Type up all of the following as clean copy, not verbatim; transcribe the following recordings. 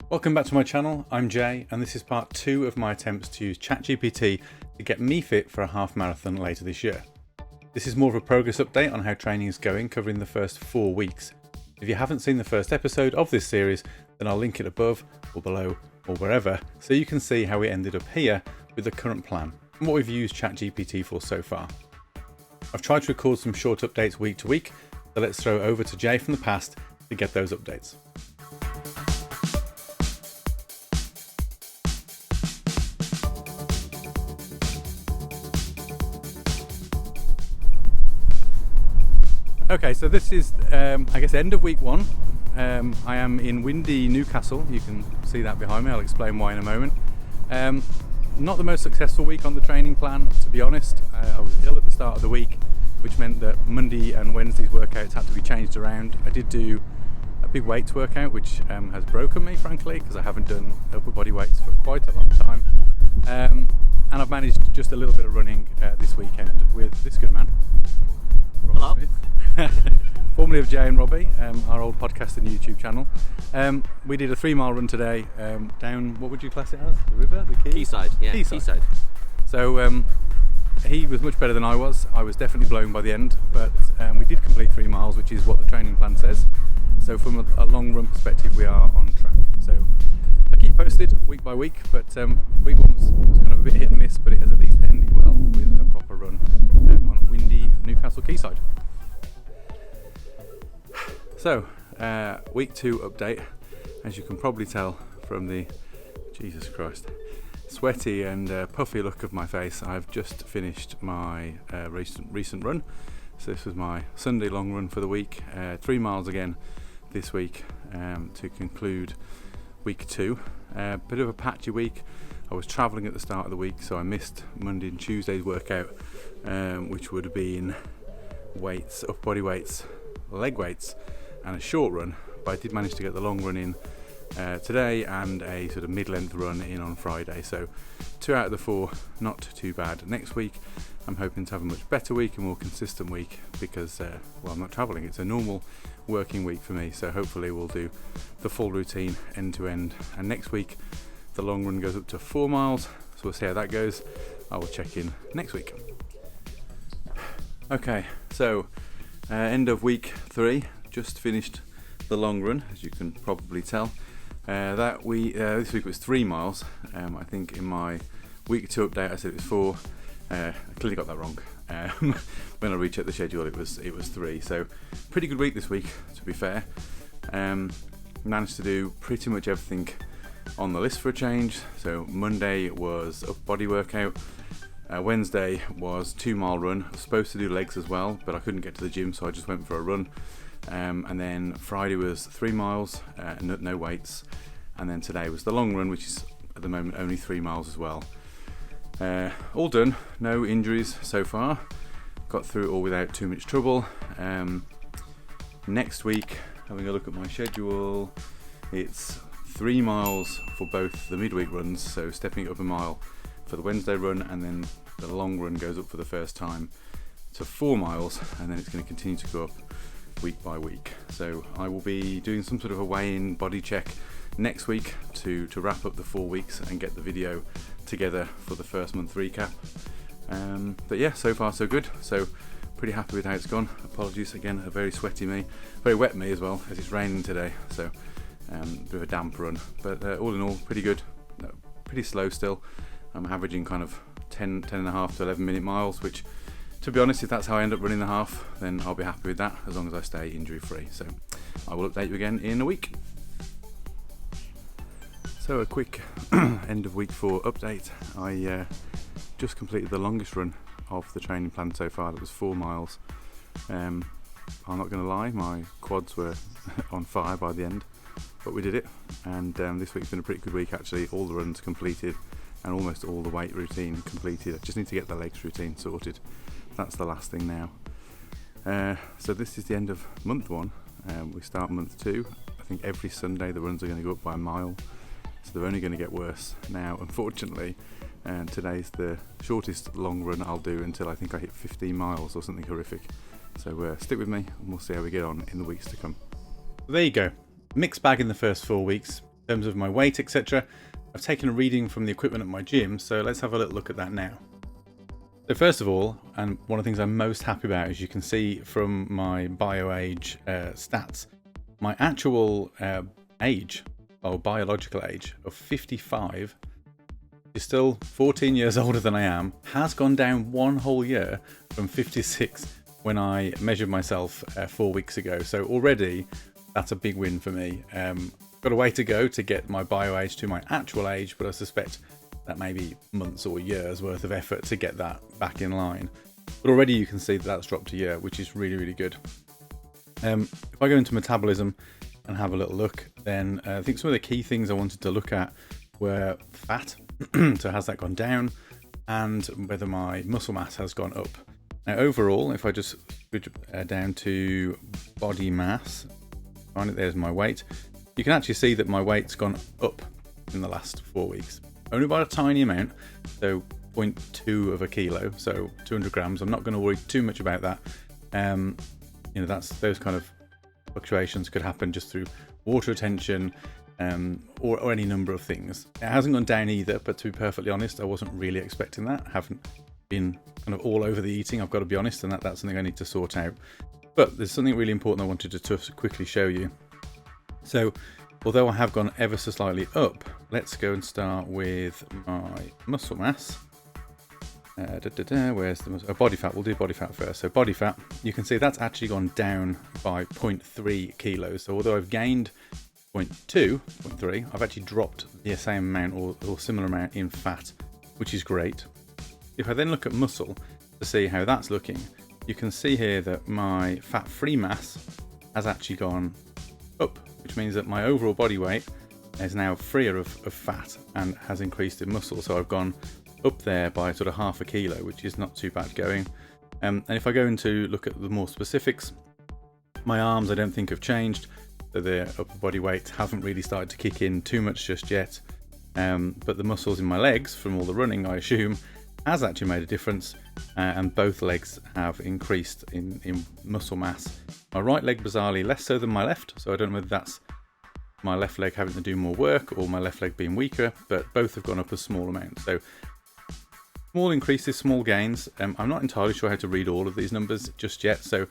Welcome back to my channel, I'm Jay, and this is part 2 of my attempts to use ChatGPT to get me fit for a half marathon later this year. This is more of a progress update on how training is going, covering the first 4 weeks. If you haven't seen the first episode of this series, then I'll link it above or below or wherever, so you can see how we ended up here with the current plan and what we've used ChatGPT for so far. I've tried to record some short updates week to week, so let's throw over to Jay from the past to get those updates. Okay, so this is, I guess, end of week 1. I am in windy Newcastle. You can see that behind me. I'll explain why in a moment. Not the most successful week on the training plan, to be honest. I was ill at the start of the week, which meant that Monday and Wednesday's workouts had to be changed around. I did do a big weights workout, which has broken me, frankly, because I haven't done upper body weights for quite a long time. And I've managed just a little bit of running this weekend with this good man, Hello. Smith. Formerly of Jay and Robbie, our old podcast and YouTube channel. We did a 3-mile run today down, what would you class it as? The river? The Quayside, yeah, Quayside. So he was much better than I was. I was definitely blown by the end, but we did complete 3 miles, which is what the training plan says. So from a long run perspective, we are on track. So I keep posted week by week, but week 1 was kind of a bit hit and miss, but it has at least ended well with a proper run on windy Newcastle Quayside. So, week 2 update. As you can probably tell from the, Jesus Christ, sweaty and puffy look of my face, I've just finished my recent run. So this was my Sunday long run for the week, 3 miles again this week to conclude week 2. Bit of a patchy week. I was travelling at the start of the week, so I missed Monday and Tuesday's workout, which would have been weights, upper body weights, leg weights, and a short run, but I did manage to get the long run in today and a sort of mid-length run in on Friday. So 2 out of the 4, not too bad. Next week I'm hoping to have a much better week, a more consistent week, because well, I'm not travelling. It's a normal working week for me, so hopefully we'll do the full routine end to end. And next week the long run goes up to 4 miles, so we'll see how that goes. I will check in next week. Okay, so end of week 3. Just finished the long run, as you can probably tell. This week was 3 miles. I think in my week 2 update I said it was 4. I clearly got that wrong. When I rechecked the schedule, it was 3. So pretty good week this week, to be fair. Managed to do pretty much everything on the list for a change. So Monday was upper body workout. Wednesday was 2-mile run. I was supposed to do legs as well, but I couldn't get to the gym, so I just went for a run. And then Friday was 3 miles, no weights, and then today was the long run, which is at the moment only 3 miles as well. All done, no injuries so far, got through it all without too much trouble. Next week, having a look at my schedule, it's 3 miles for both the midweek runs, so stepping it up a mile for the Wednesday run, and then the long run goes up for the first time to 4 miles, and then it's going to continue to go up week by week. So I will be doing some sort of a weigh-in body check next week to wrap up the 4 weeks and get the video together for the first month recap. But yeah, so far so good. So pretty happy with how it's gone. Apologies again, a very sweaty me, very wet me as well, as it's raining today. So a bit of a damp run, but all in all pretty good. Pretty slow still. I'm averaging kind of 10 and a half to 11 minute miles, which, to be honest, if that's how I end up running the half, then I'll be happy with that, as long as I stay injury free. So I will update you again in a week. So a quick end of week 4 update. I just completed the longest run of the training plan so far. That was 4 miles. I'm not going to lie, my quads were on fire by the end, but we did it. And this week's been a pretty good week actually. All the runs completed and almost all the weight routine completed. I just need to get the legs routine sorted. That's the last thing now. So this is the end of month 1. We start month 2. I think every Sunday the runs are going to go up by a mile, so they're only going to get worse now, unfortunately. And today's the shortest long run I'll do until I think I hit 15 miles or something horrific. So stick with me and we'll see how we get on in the weeks to come. There you go. Mixed bag in the first 4 weeks. In terms of my weight, etc., I've taken a reading from the equipment at my gym, so let's have a little look at that now. So first of all, and one of the things I'm most happy about, as you can see from my BioAge stats, my actual age, or biological age of 55, is still 14 years older than I am, has gone down 1 whole year from 56 when I measured myself 4 weeks ago. So already that's a big win for me. Got a way to go to get my BioAge to my actual age, but I suspect that may be months or years worth of effort to get that back in line. But already you can see that that's dropped a year, which is really, really good. If I go into metabolism and have a little look, then I think some of the key things I wanted to look at were fat. So has that gone down, and whether my muscle mass has gone up. Now overall, if I just switch down to body mass, find it, there's my weight, you can actually see that my weight's gone up in the last 4 weeks. Only by a tiny amount, so 0.2 of a kilo, so 200 grams. I'm not going to worry too much about that. That's those kind of fluctuations could happen just through water retention, or any number of things. It hasn't gone down either, but to be perfectly honest, I wasn't really expecting that. I haven't been kind of all over the eating, I've got to be honest, and that's something I need to sort out. But there's something really important I wanted to quickly show you. So although I have gone ever so slightly up, let's go and start with my muscle mass. Where's the body fat? We'll do body fat first. So body fat, you can see that's actually gone down by 0.3 kilos. So although I've gained 0.3, I've actually dropped the same amount or similar amount in fat, which is great. If I then look at muscle to see how that's looking, you can see here that my fat-free mass has actually gone up, which means that my overall body weight is now freer of fat and has increased in muscle. So I've gone up there by sort of half a kilo, which is not too bad going. And if I go into look at the more specifics, my arms I don't think have changed. So the upper body weight haven't really started to kick in too much just yet. But the muscles in my legs from all the running, I assume, has actually made a difference. And both legs have increased in muscle mass. My right leg bizarrely less so than my left. So I don't know whether that's my left leg having to do more work or my left leg being weaker, but both have gone up a small amount. So small increases, small gains. I'm not entirely sure how to read all of these numbers just yet. So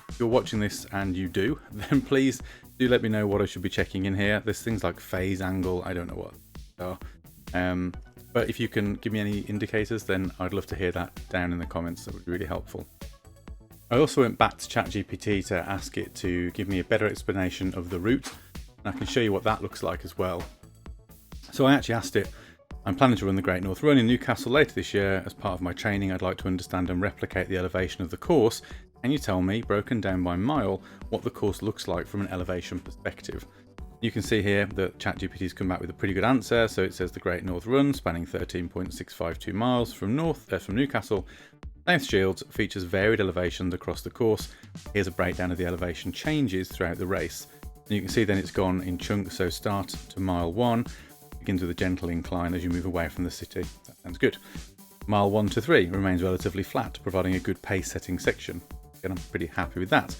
if you're watching this and you do, then please do let me know what I should be checking in here. There's things like phase angle, I don't know what they are. But if you can give me any indicators, then I'd love to hear that down in the comments. That would be really helpful. I also went back to ChatGPT to ask it to give me a better explanation of the route, and I can show you what that looks like as well. So I actually asked it, I'm planning to run the Great North Run in Newcastle later this year. As part of my training, I'd like to understand and replicate the elevation of the course. Can you tell me, broken down by mile, what the course looks like from an elevation perspective? You can see here that ChatGPT's come back with a pretty good answer. So it says the Great North Run, spanning 13.652 miles from Newcastle, South Shields, features varied elevations across the course. Here's a breakdown of the elevation changes throughout the race. And you can see then it's gone in chunks. So start to mile 1, begins with a gentle incline as you move away from the city. That sounds good. Mile 1 to 3 remains relatively flat, providing a good pace setting section. Again, I'm pretty happy with that.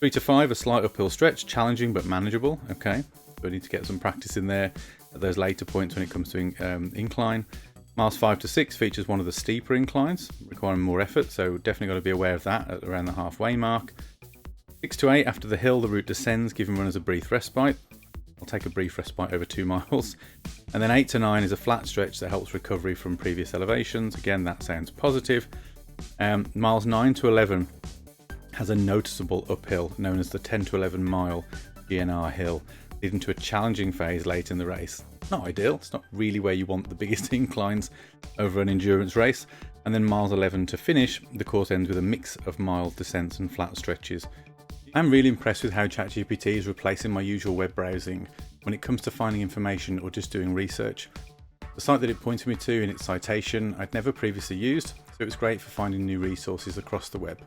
3 to 5, a slight uphill stretch, challenging but manageable. Okay, so I need to get some practice in there at those later points when it comes to incline. Miles 5 to 6 features one of the steeper inclines, requiring more effort, so definitely got to be aware of that at around the halfway mark. 6 to 8, after the hill, the route descends, giving runners a brief respite. I'll take a brief respite over 2 miles. And then 8 to 9 is a flat stretch that helps recovery from previous elevations. Again, that sounds positive. Miles 9 to 11 has a noticeable uphill known as the 10 to 11 mile GNR hill, leading to a challenging phase late in the race. Not ideal, it's not really where you want the biggest inclines over an endurance race. And then miles 11 to finish, the course ends with a mix of mild descents and flat stretches. I'm really impressed with how ChatGPT is replacing my usual web browsing when it comes to finding information or just doing research. The site that it pointed me to in its citation I'd never previously used, so it was great for finding new resources across the web.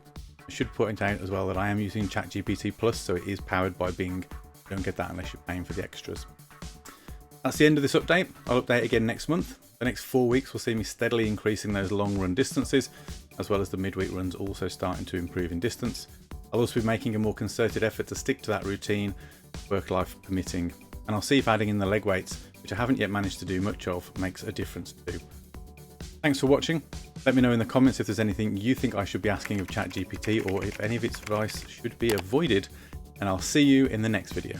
I should point out as well that I am using ChatGPT Plus, so it is powered by Bing. You don't get that unless you're paying for the extras. That's the end of this update. I'll update again next month. The next 4 weeks will see me steadily increasing those long run distances, as well as the midweek runs also starting to improve in distance. I'll also be making a more concerted effort to stick to that routine, work life permitting. and I'll see if adding in the leg weights, which I haven't yet managed to do much of, makes a difference too. Thanks for watching. Let me know in the comments if there's anything you think I should be asking of ChatGPT or if any of its advice should be avoided, and I'll see you in the next video.